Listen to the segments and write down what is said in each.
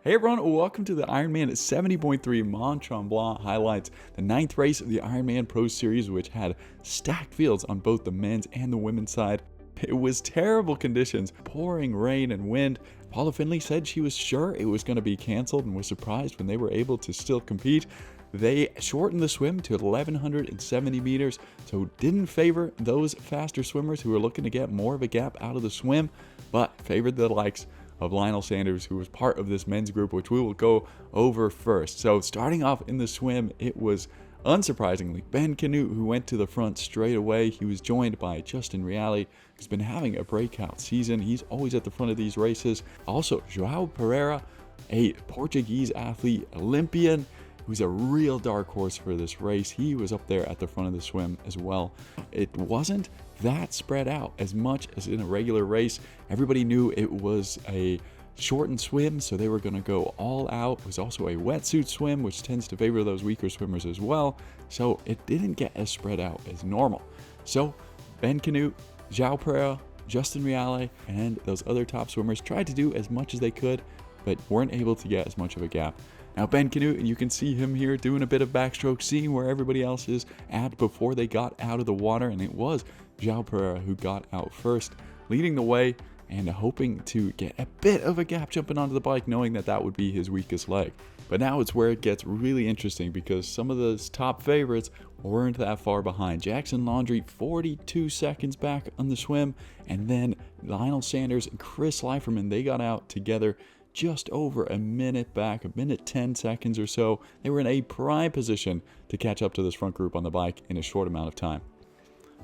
Hey everyone, welcome to the Ironman 70.3 Mont-Tremblant highlights, the 9th race of the Ironman Pro Series, which had stacked fields on both the men's and the women's side. It was terrible conditions, pouring rain and wind. Paula Findlay said she was sure it was going to be canceled and was surprised when they were able to still compete. They shortened the swim to 1,170 meters, so didn't favor those faster swimmers who were looking to get more of a gap out of the swim, but favored the likes of Lionel Sanders, who was part of this men's group, which we will go over first. So starting off in the swim, it was unsurprisingly Ben Canute who went to the front straight away. He was joined by Justin Reale, who's been having a breakout season. He's always at the front of these races. Also, João Pereira, a Portuguese athlete, Olympian, who's a real dark horse for this race. He was up there at the front of the swim as well. It wasn't that spread out as much as in a regular race. Everybody knew it was a shortened swim, so they were going to go all out. It was also a wetsuit swim, which tends to favor those weaker swimmers as well, so it didn't get as spread out as normal. So Ben Canute, João Pereira, Justin Reale, and those other top swimmers tried to do as much as they could, but weren't able to get as much of a gap. Now Ben Canute, and you can see him here doing a bit of backstroke, seeing where everybody else is at before they got out of the water, and it was João Pereira who got out first, leading the way and hoping to get a bit of a gap jumping onto the bike, knowing that that would be his weakest leg. But now it's where it gets really interesting because some of those top favorites weren't that far behind. Jackson Laundry 42 seconds back on the swim, and then Lionel Sanders and Chris Leiferman, they got out together just over a minute back, a minute 10 seconds or so. They were in a prime position to catch up to this front group on the bike in a short amount of time.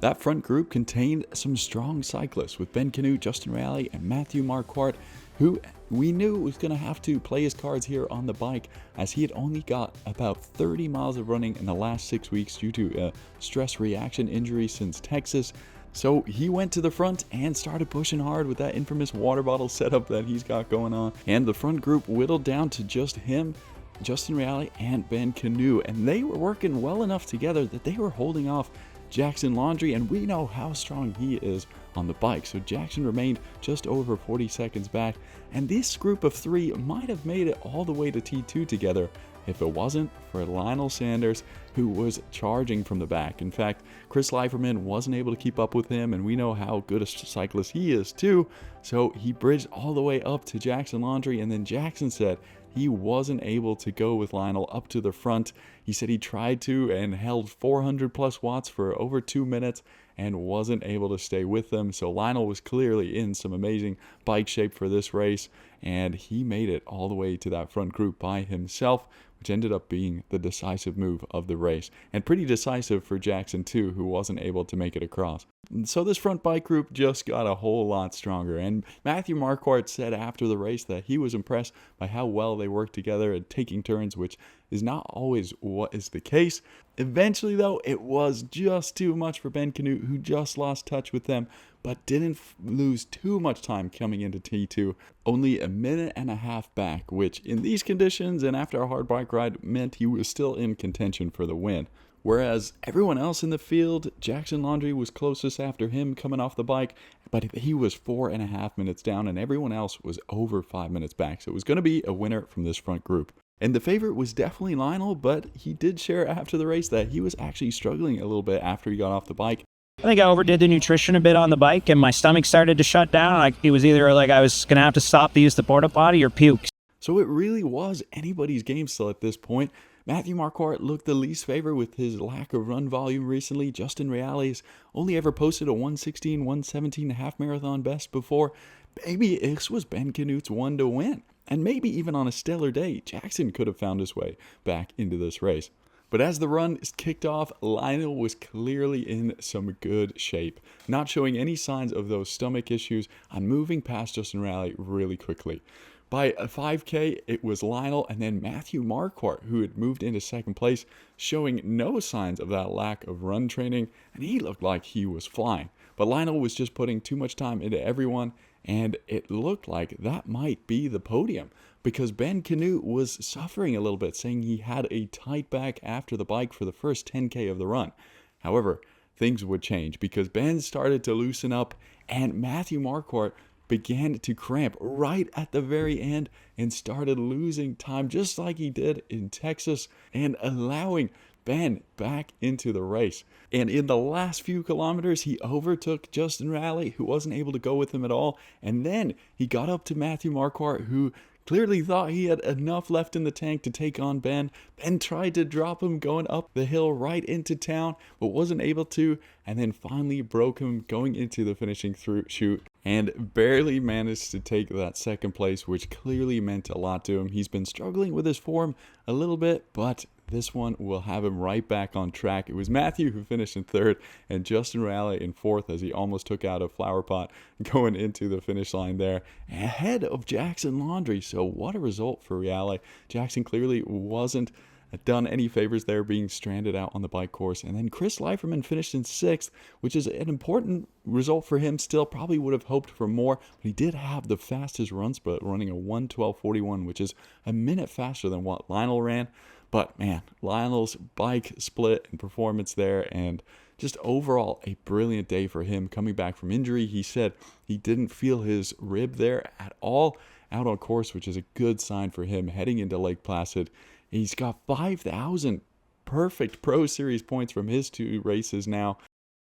That front group contained some strong cyclists with Ben Canute, Justin Reale, and Matthew Marquardt, who we knew was going to have to play his cards here on the bike, as he had only got about 30 miles of running in the last 6 weeks due to a stress reaction injury since Texas. So he went to the front and started pushing hard with that infamous water bottle setup that he's got going on. And the front group whittled down to just him, Justin Reale, and Ben Canute. And they were working well enough together that they were holding off Jackson Laundry, and we know how strong he is on the bike. So Jackson remained just over 40 seconds back, and this group of three might have made it all the way to T2 together if it wasn't for Lionel Sanders, who was charging from the back. In fact, Chris Leiferman wasn't able to keep up with him, and we know how good a cyclist he is too, so he bridged all the way up to Jackson Laundry, and then Jackson said he wasn't able to go with Lionel up to the front. He said he tried to and held 400 plus watts for over 2 minutes and wasn't able to stay with them. So Lionel was clearly in some amazing bike shape for this race, and he made it all the way to that front group by himself, which ended up being the decisive move of the race. And pretty decisive for Jackson too, who wasn't able to make it across. So this front bike group just got a whole lot stronger. And Matthew Marquardt said after the race that he was impressed by how well they worked together and taking turns, which is not always what is the case. Eventually, though, it was just too much for Ben Canute, who just lost touch with them, but didn't lose too much time coming into T2. Only a minute and a half back, which in these conditions and after a hard bike ride meant he was still in contention for the win. Whereas everyone else in the field, Jackson Laundry was closest after him coming off the bike, but he was 4.5 minutes down, and everyone else was over 5 minutes back. So it was going to be a winner from this front group. And the favorite was definitely Lionel, but he did share after the race that he was actually struggling a little bit after he got off the bike. I think I overdid the nutrition a bit on the bike, and my stomach started to shut down. It was either like I was going to have to stop to use the porta potty or puke. So it really was anybody's game still at this point. Matthew Marquardt looked the least favorite with his lack of run volume recently. Justin Reale's only ever posted a 1:16, 1:17 half marathon best before. Maybe this was Ben Canute's one to win. And maybe even on a stellar day, Jackson could have found his way back into this race. But as the run kicked off, Lionel was clearly in some good shape, not showing any signs of those stomach issues and moving past Justin Reale really quickly. By a 5K, it was Lionel and then Matthew Marquardt who had moved into second place, showing no signs of that lack of run training, and he looked like he was flying. But Lionel was just putting too much time into everyone, and it looked like that might be the podium because Ben Canute was suffering a little bit, saying he had a tight back after the bike for the first 10K of the run. However, things would change because Ben started to loosen up, and Matthew Marquardt began to cramp right at the very end and started losing time just like he did in Texas and allowing Ben back into the race. And in the last few kilometers, he overtook Justin Raleigh, who wasn't able to go with him at all. And then he got up to Matthew Marquardt, who clearly thought he had enough left in the tank to take on Ben. Ben tried to drop him going up the hill right into town, but wasn't able to, and then finally broke him going into the finishing chute and barely managed to take that second place, which clearly meant a lot to him. He's been struggling with his form a little bit, but this one will have him right back on track. It was Matthew who finished in third and Justin Raleigh in fourth as he almost took out a flower pot going into the finish line there ahead of Jackson Laundry. So what a result for Raleigh. Jackson clearly wasn't done any favors there, being stranded out on the bike course. And then Chris Leiferman finished in sixth, which is an important result for him. Still probably would have hoped for more, but he did have the fastest run split, running a 1:12.41, which is a minute faster than what Lionel ran. But man, Lionel's bike split and performance there, and just overall a brilliant day for him coming back from injury. He said he didn't feel his rib there at all out on course, which is a good sign for him heading into Lake Placid. He's got 5,000 perfect Pro Series points from his two races now,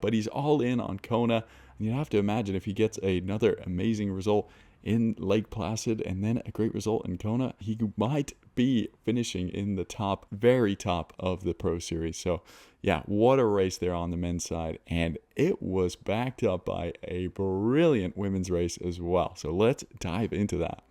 but he's all in on Kona. And you have to imagine if he gets another amazing result in Lake Placid and then a great result in Kona, he might be finishing in the top, very top of the Pro Series. So yeah, what a race there on the men's side. And it was backed up by a brilliant women's race as well. So let's dive into that.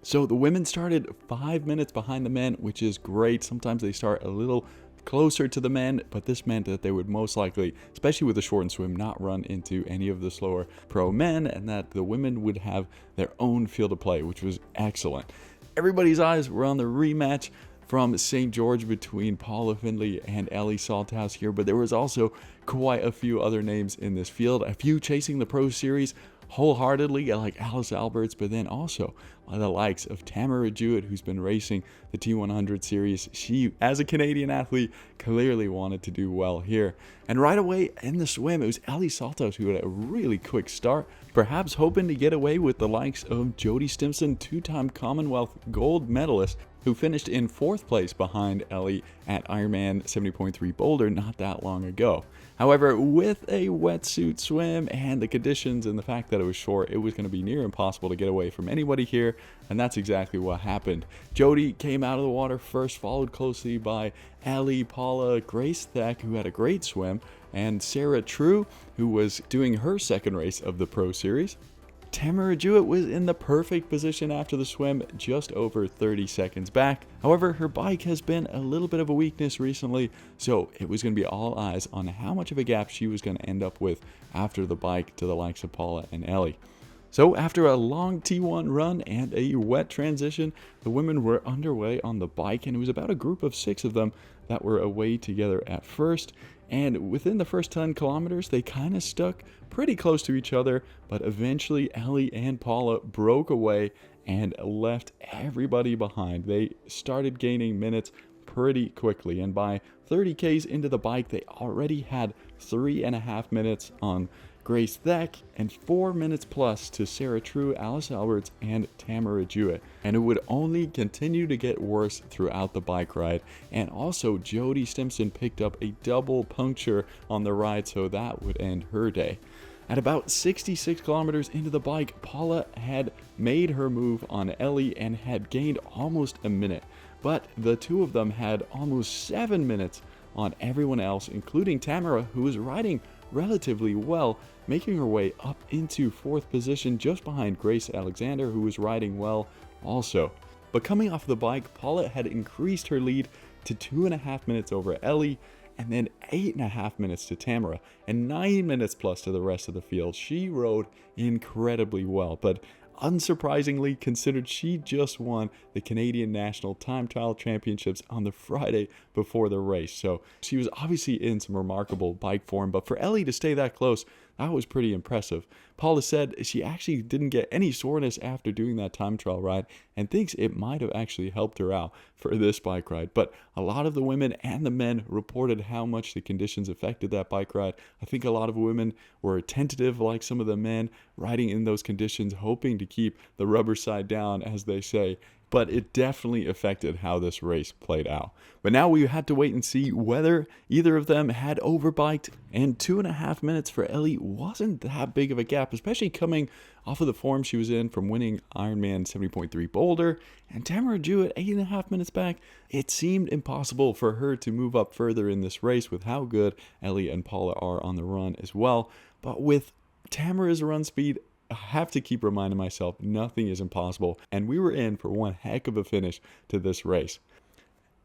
So the women started 5 minutes behind the men, which is great. Sometimes they start a little closer to the men, but this meant that they would most likely, especially with the shortened swim, not run into any of the slower pro men, and that the women would have their own field of play, which was excellent. Everybody's eyes were on the rematch from St. George between Paula Findlay and Ellie Salthouse here, but there was also quite a few other names in this field, a few chasing the Pro Series wholeheartedly, like Alice Alberts, but then also the likes of Tamara Jewett, who's been racing the T100 series. She, as a Canadian athlete, clearly wanted to do well here. And right away in the swim, it was Ellie Salthouse who had a really quick start, perhaps hoping to get away with the likes of Jody Stimson, two-time Commonwealth gold medalist, who finished in fourth place behind Ellie at Ironman 70.3 Boulder not that long ago. However, with a wetsuit swim and the conditions and the fact that it was short, it was going to be near impossible to get away from anybody here, and that's exactly what happened. Jody came out of the water first, followed closely by Ellie, Paula, Grace Thack, who had a great swim, and Sarah True, who was doing her second race of the Pro Series. Tamara Jewett was in the perfect position after the swim, just over 30 seconds back. However, her bike has been a little bit of a weakness recently, so it was going to be all eyes on how much of a gap she was going to end up with after the bike to the likes of Paula and Ellie. So after a long T1 run and a wet transition, the women were underway on the bike, and it was about a group of 6 of them that were away together at first. And within the first 10 kilometers, they kind of stuck pretty close to each other, but eventually Ellie and Paula broke away and left everybody behind. They started gaining minutes pretty quickly, and by 30 Ks into the bike, they already had 3.5 minutes on Grace Thack and 4 minutes plus to Sarah True, Alice Alberts, and Tamara Jewett. And it would only continue to get worse throughout the bike ride. And also Jody Stimson picked up a double puncture on the ride, so that would end her day. At about 66 kilometers into the bike, Paula had made her move on Ellie and had gained almost a minute. But the two of them had almost 7 minutes on everyone else, including Tamara, who was riding relatively well, making her way up into 4th position just behind Grace Alexander, who was riding well also. But coming off the bike, Paula had increased her lead to 2.5 minutes over Ellie, and then 8.5 minutes to Tamara, and 9 minutes plus to the rest of the field. She rode incredibly well, but unsurprisingly, considered she just won the Canadian National Time Trial Championships on the Friday before the race. So she was obviously in some remarkable bike form, but for Ellie to stay that close, that was pretty impressive. Paula said she actually didn't get any soreness after doing that time trial ride and thinks it might have actually helped her out for this bike ride. But a lot of the women and the men reported how much the conditions affected that bike ride. I think a lot of women were tentative, like some of the men, riding in those conditions, hoping to keep the rubber side down, as they say. But it definitely affected how this race played out. But now we had to wait and see whether either of them had overbiked, and 2.5 minutes for Ellie wasn't that big of a gap, especially coming off of the form she was in from winning Ironman 70.3 Boulder, and Tamara Jewett 8.5 minutes back. It seemed impossible for her to move up further in this race with how good Ellie and Paula are on the run as well. But with Tamara's run speed, I have to keep reminding myself nothing is impossible, and we were in for one heck of a finish to this race.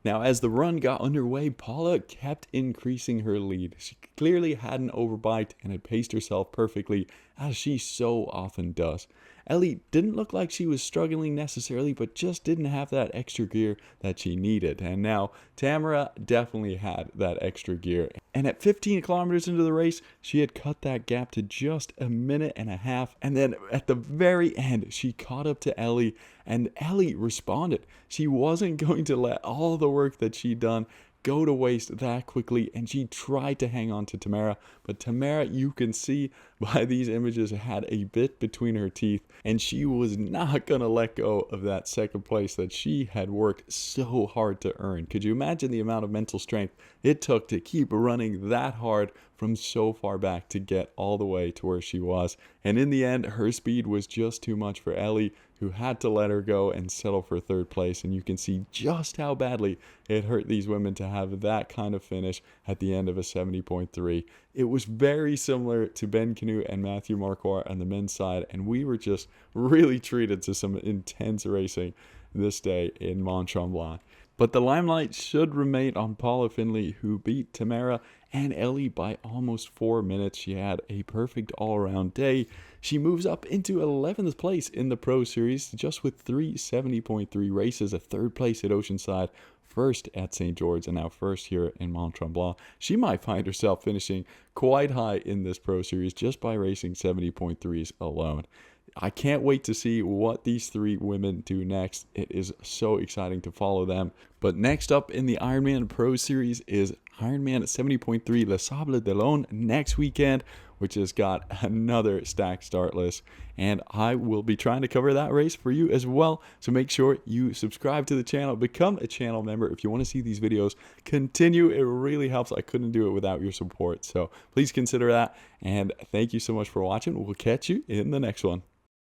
Now, as the run got underway, Paula kept increasing her lead. She clearly hadn't overbiked and had paced herself perfectly, as she so often does. Ellie didn't look like she was struggling necessarily, but just didn't have that extra gear that she needed. And now Tamara definitely had that extra gear. And at 15 kilometers into the race, she had cut that gap to just 1.5 minutes. And then at the very end, she caught up to Ellie, and Ellie responded. She wasn't going to let all the work that she'd done go to waste that quickly, and she tried to hang on to Tamara, but Tamara, you can see by these images, had a bit between her teeth, and she was not gonna let go of that second place that she had worked so hard to earn. Could you imagine the amount of mental strength it took to keep running that hard from so far back to get all the way to where she was? And in the end, her speed was just too much for Ellie, who had to let her go and settle for third place. And you can see just how badly it hurt these women to have that kind of finish at the end of a 70.3. It was very similar to Ben Canute and Matthew Marquardt on the men's side, and we were just really treated to some intense racing this day in Mont-Tremblant. But the limelight should remain on Paula Findlay, who beat Tamara and Ellie by almost 4 minutes. She had a perfect all-around day. She moves up into 11th place in the Pro Series, just with 3 70.3 races, a third place at Oceanside, first at St. George, and now first here in Mont-Tremblant. She might find herself finishing quite high in this Pro Series just by racing 70.3s alone. I can't wait to see what these three women do next. It is so exciting to follow them. But next up in the Ironman Pro Series is Ironman 70.3 Les Sables d'Olonne next weekend, which has got another stacked start list. And I will be trying to cover that race for you as well. So make sure you subscribe to the channel, become a channel member if you want to see these videos continue. It really helps. I couldn't do it without your support. So please consider that. And thank you so much for watching. We'll catch you in the next one.